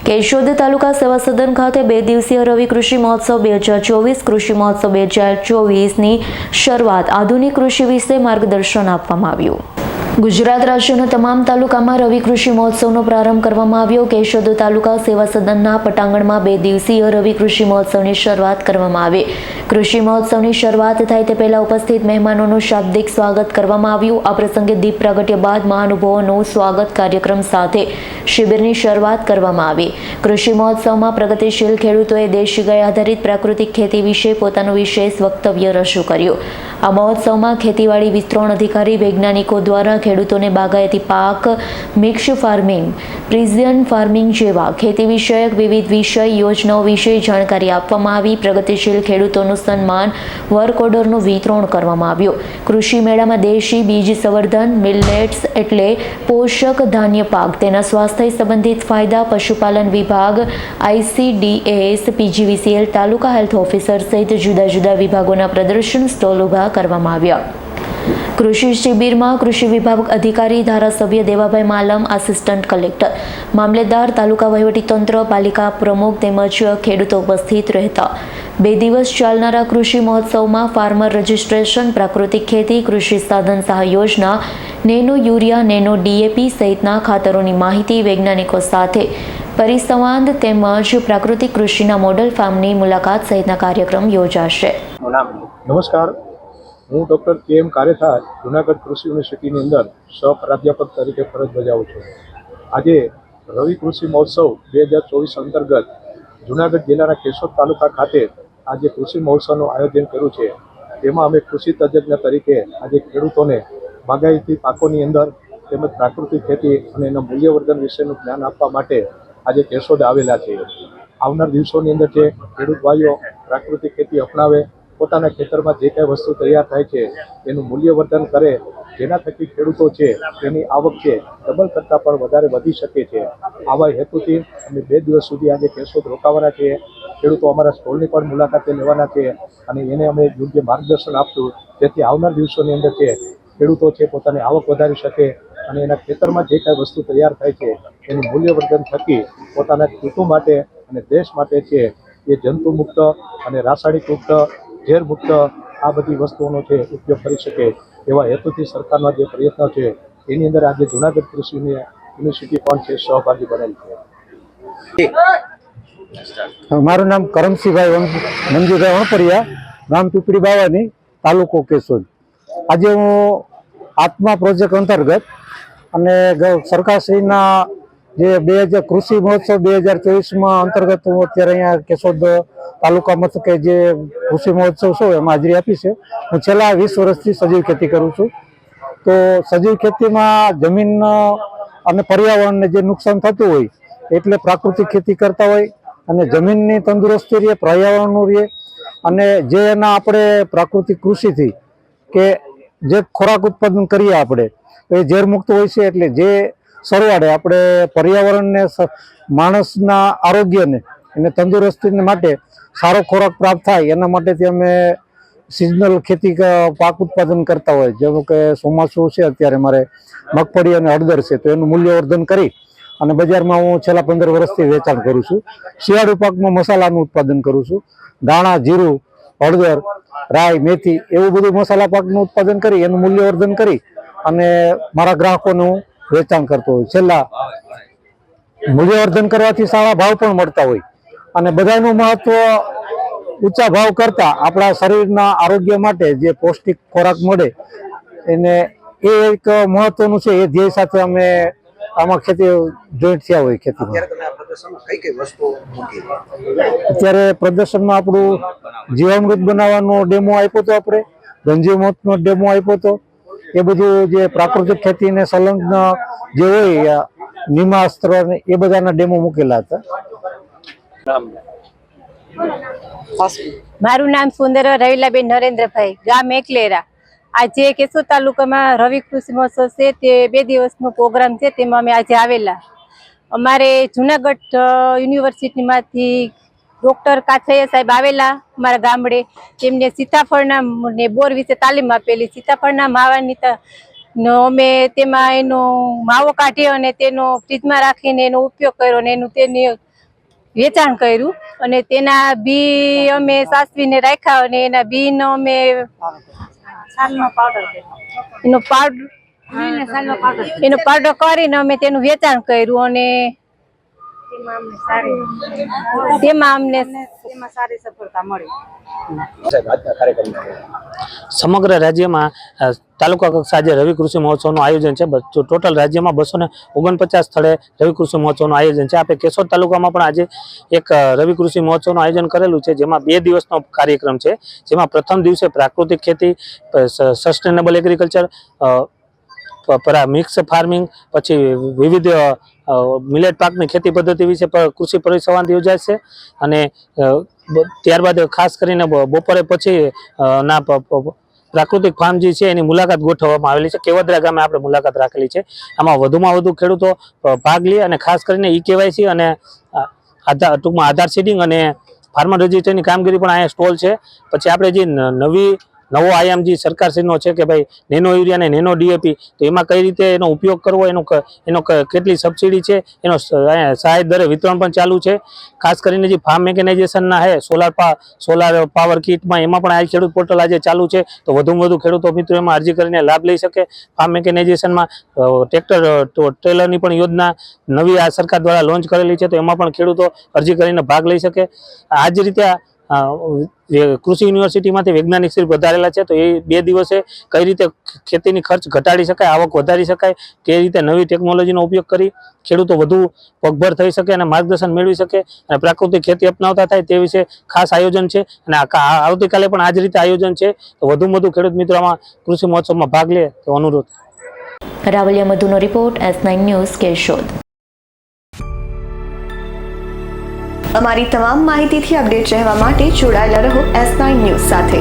કેશોદ તાલુકા સેવા સદન ખાતે 2 દિવસીય રવિ કૃષિ મહોત્સવ 2024 કૃષિ મહોત્સવ 2024ની શરૂઆત આધુનિક કૃષિ વિશે માર્ગદર્શન આપવામાં આવ્યું। ગુજરાત રાજ્યના તમામ તાલુકામાં રવિ કૃષિ મહોત્સવનો પ્રારંભ કરવામાં આવ્યો। કેશોદ તાલુકા સેવા સદનના પટાંગણમાં 2 દિવસીય રવિ કૃષિ મહોત્સવની શરૂઆત કરવામાં આવી। કૃષિ મહોત્સવની શરૂઆત થાય તે પહેલા ઉપસ્થિત મહેમાનોનું શાબ્દિક સ્વાગત કરવામાં આવ્યું। આ પ્રસંગે દીપ પ્રાગટ્ય બાદ મહાનુભાવોનું સ્વાગત કાર્યક્રમ સાથે શિબિરની શરૂઆત કરવામાં આવી। કૃષિ મહોત્સવમાં પ્રગતિશીલ ખેડૂતોએ દેશી ગાય આધારિત પ્રાકૃતિક ખેતી વિશે પોતાનું વિશેષ વક્તવ્ય રજૂ કર્યું। આ મહોત્સવમાં ખેતીવાડી વિસ્તરણ અધિકારી વૈજ્ઞાનિકો દ્વારા ખેડૂતોને બાગાયતી પાક, મિક્સ ફાર્મિંગ, પ્રિસિઝન ફાર્મિંગ જેવા ખેતી વિષયક વિવિધ વિષય યોજનાઓ વિશે જાણકારી આપવામાં આવી। પ્રગતિશીલ ખેડૂતોનું સન્માન વર્ક ઓર્ડરનું વિતરણ કરવામાં આવ્યું। કૃષિ મેળામાં દેશી બીજ સંવર્ધન, મિલેટ્સ એટલે પોષક ધાન્ય પાક, તેના સ્વાસ્થ્ય સંબંધિત ફાયદા, પશુપાલન વિભાગ, ICDS, PGVCL, તાલુકા હેલ્થ ઓફિસર સહિત જુદા જુદા વિભાગોના પ્રદર્શન સ્ટોલ ઊભા કરવામાં આવ્યા। કૃષિ શિબિરમાં કૃષિ વિભાગ અધિકારી, ધારાસભ્ય દેવાભાઈ માલમ, આસિસ્ટન્ટ કલેક્ટર, મામલેદાર, તાલુકા વહીવટીતંત્ર, પાલિકા પ્રમુખ તેમજ ખેડૂતો ઉપસ્થિત રહેતા 2 દિવસ ચાલનારા કૃષિ મહોત્સવમાં ફાર્મર રજિસ્ટ્રેશન, પ્રાકૃતિક ખેતી, કૃષિ સાધન સહાય યોજના, નેનો યુરિયા, નેનો DAP સહિતના ખાતરોની માહિતી, વૈજ્ઞાનિકો સાથે પરિસંવાદ તેમજ પ્રાકૃતિક કૃષિના મોડલ ફાર્મની મુલાકાત સહિતના કાર્યક્રમ યોજાશે। નમસ્કાર, હું ડૉક્ટર KM કારેથા જૂનાગઢ કૃષિ યુનિવર્સિટીની અંદર સહ-પ્રાધ્યાપક તરીકે ફરજ બજાવું છું। આજે રવિ કૃષિ મહોત્સવ 2024 અંતર્ગત જૂનાગઢ જિલ્લાના કેશોદ તાલુકા ખાતે આજે કૃષિ મહોત્સવનું આયોજન કર્યું છે। તેમાં અમે કૃષિ તજજ્ઞ તરીકે આજે ખેડૂતોને બાગાયતી પાકોની અંદર તેમજ પ્રાકૃતિક ખેતી અને એના મૂલ્યવર્ધન વિશેનું જ્ઞાન આપવા માટે આજે કેશોદ આવેલા છીએ। આવનાર દિવસોની અંદર જે ખેડૂત ભાઈઓ પ્રાકૃતિક ખેતી અપનાવે, પોતાના ખેતરમાં જે કાંઈ વસ્તુ તૈયાર થાય છે એનું મૂલ્યવર્ધન કરે, જેના થકી ખેડૂતો છે તેની આવક છે ડબલ કરતાં પણ વધારે વધી શકે છે। આવા હેતુથી અમે 2 દિવસ સુધી આજે કેશોદ રોકાવાના છીએ। ખેડૂતો અમારા સ્ટોલની પણ મુલાકાતે લેવાના છે અને એને અમે યોગ્ય માર્ગદર્શન આપશું, જેથી આવનાર દિવસોની અંદર છે ખેડૂતો છે પોતાની આવક વધારી શકે અને એના ખેતરમાં જે કાંઈ વસ્તુ તૈયાર થાય છે એનું મૂલ્યવર્ધન થકી પોતાના કુટુંબ માટે અને દેશ માટે છે એ જંતુમુક્ત અને રાસાયણિક મુક્ત, ઝેર મુક્ત આ બધી વસ્તુઓનો છે ઉપયોગ કરી શકે એવા હેતુથી સરકારના જે પ્રયત્નો છે એની અંદર આજે જૂનાગઢ કૃષિ યુનિવર્સિટી પણ છે સહભાગી બનેલ છે। મારું નામ કરમસિંહભાઈ મંજુભાઈ વણપરિયા, ગામ પીપળી બાવાની, તાલુકો કેશોદ। આજે હું આત્મા પ્રોજેક્ટ અંતર્ગત અને સરકારશ્રીના જે કૃષિ મહોત્સવ 2024માં અંતર્ગત હું અત્યારે અહીંયા કેશોદ તાલુકા મથકે જે કૃષિ મહોત્સવ છે એમાં હાજરી આપી છે। હું છેલ્લા 20 વર્ષથી સજીવ ખેતી કરું છું। તો સજીવ ખેતીમાં જમીન અને પર્યાવરણને જે નુકસાન થતું હોય એટલે પ્રાકૃતિક ખેતી કરતા હોય અને જમીનની તંદુરસ્તી રહે, પર્યાવરણનું રહે અને જે એના આપણે પ્રાકૃતિક કૃષિથી કે જે ખોરાક ઉત્પાદન કરીએ આપણે એ ઝેર મુક્ત હોય છે, એટલે જે સરવાળે આપણે પર્યાવરણને, માણસના આરોગ્યને અને તંદુરસ્તીને માટે સારો ખોરાક પ્રાપ્ત થાય એના માટેથી અમે સિઝનલ ખેતી પાક ઉત્પાદન કરતા હોય। જેમ કે ચોમાસું છે, અત્યારે મારે મગફળી અને હળદર છે તો એનું મૂલ્યવર્ધન કરી અને બજારમાં હું છેલ્લા 15 વર્ષથી વેચાણ કરું છું। શિયાળુ પાકમાં મસાલાનું ઉત્પાદન કરું છું, ધાણા, જીરું, હળદર, રાઈ, મેથી એવું બધું મસાલા પાકનું ઉત્પાદન કરી એનું મૂલ્યવર્ધન કરી અને મારા ગ્રાહકોનું વેચાણ કરતો હોય। છેલ્લા મૂલ્યવર્ધન કરવાથી સારા ભાવ પણ મળતા હોય અને બધાનું મહત્વ ઊંચા ભાવ કરતા આપણા શરીરના આરોગ્ય માટે જે પૌષ્ટિક ખોરાક મળે એને એ એક મહત્વનું છે। એ ધ્યેય સાથે અમે આમાં ખેતી જોઈન્ટ થયા હોય ખેતીમાં। અત્યારે પ્રદર્શનમાં આપણું જીવામૃત બનાવવાનો ડેમો આપ્યો હતો, આપણે ગંજીમતનો ડેમો આપ્યો હતો। એ બધું જે પ્રાકૃતિક ખેતીને સંલગ્ન જે હોય નિમાસ્ત્ર એ બધાના ડેમો મૂકેલા હતા। મારું નામ સુંદર રવિલાબેન નરેન્દ્રભાઈ, ગામ એકલેરા। આજે કેશોદ તાલુકામાં રવિ કૃષિ મહોત્સવ છે તે 2 દિવસનો પ્રોગ્રામ છે, તેમાં અમે આજે આવેલા। અમારે જૂનાગઢ યુનિવર્સિટીમાંથી ડૉક્ટર કાછૈયા સાહેબ આવેલા અમારા ગામડે। તેમને સીતાફળના ને બોર વિશે તાલીમ આપેલી। સીતાફળના માવાની અમે તેમાં એનો માવો કાઢી અને તેનો ફ્રીજમાં રાખીને એનો ઉપયોગ કર્યો અને તેની વેચાણ કર્યું અને તેના બી અમે સાચવીને રાખ્યા અને એના બીનો અમે એનો પાવડર કરીને અમે તેનું વેચાણ કર્યું અને તેમાં અમને સારી સફળતા મળી. સમગ્ર રાજ્યમાં તાલુકા કક્ષા આજે રવિ કૃષિ મહોત્સવનું આયોજન છે. ટોટલ રાજ્યમાં 249 સ્થળે રવિ કૃષિ મહોત્સવનું આયોજન છે. આપણે કેશોદ તાલુકામાં પણ આજે એક રવિ કૃષિ મહોત્સવનું આયોજન કરેલું છે, જેમાં 2 દિવસનો કાર્યક્રમ છે. જેમાં પ્રથમ દિવસે પ્રાકૃતિક ખેતી, સસ્ટેનેબલ એગ્રીકલ્ચર, મિક્સ ફાર્મિંગ, પછી વિવિધ મિલેટ પાકની ખેતી પદ્ધતિ વિશે કૃષિ પરિસંવાદ યોજાય છે. અને ત્યારબાદ ખાસ કરીને બપોરે પછી ના પ્રાકૃતિક ફાર્મ જે છે એની મુલાકાત ગોઠવવામાં આવેલી છે. કેવદરા ગામે આપણે મુલાકાત રાખેલી છે. આમાં વધુમાં વધુ ખેડૂતો ભાગ લે અને ખાસ કરીને KYC અને ટૂંકમાં આધાર સીડિંગ અને ફાર્મર રજિસ્ટ્રીની કામગીરી પણ અહીંયા સ્ટોલ છે. પછી આપણે જે નવો આયામ જે સરકારશ્રીનો છે કે ભાઈ નેનો યુરિયા અને નેનો DAP, તો એમાં કઈ રીતે એનો ઉપયોગ કરવો, એનો કેટલી સબસિડી છે, એનો સહાય દરે વિતરણ પણ ચાલુ છે. ખાસ કરીને જે ફાર્મ મેકેનાઇઝેશનના છે, સોલાર પાવર કિટમાં એમાં પણ આ ખેડૂત પોર્ટલ આજે ચાલુ છે. તો વધુમાં વધુ ખેડૂતો મિત્રો એમાં અરજી કરીને લાભ લઈ શકે. ફાર્મ મેકેનાઇઝેશનમાં ટ્રેલરની પણ યોજના નવી આ સરકાર દ્વારા લોન્ચ કરેલી છે, તો એમાં પણ ખેડૂતો અરજી કરીને ભાગ લઈ શકે. આ જ રીતે કૃષિ યુનિવર્સિટીમાંથી વૈજ્ઞાનિક શ્રી વધારેલા છે. તો એ 2 દિવસે કઈ રીતે ખેતીની ખર્ચ ઘટાડી શકાય, આવક વધારી શકાય, કઈ રીતે નવી ટેકનોલોજીનો ઉપયોગ કરી ખેડૂતો વધુ પગભર થઈ શકે અને માર્ગદર્શન મેળવી શકે અને પ્રાકૃતિક ખેતી અપનાવતા થાય તે વિશે ખાસ આયોજન છે. અને આવતીકાલે પણ આ જ રીતે આયોજન છે. તો વધુમાં વધુ ખેડૂત મિત્રો આમાં કૃષિ મહોત્સવમાં ભાગ લે તો અનુરોધ. રાવલિયા મધુનો રિપોર્ટ, S9 ન્યૂઝ, કેશોદ. અમારી તમામ માહિતીથી અપડેટ રહેવા માટે જોડાયેલા રહો S9 ન્યૂઝ સાથે.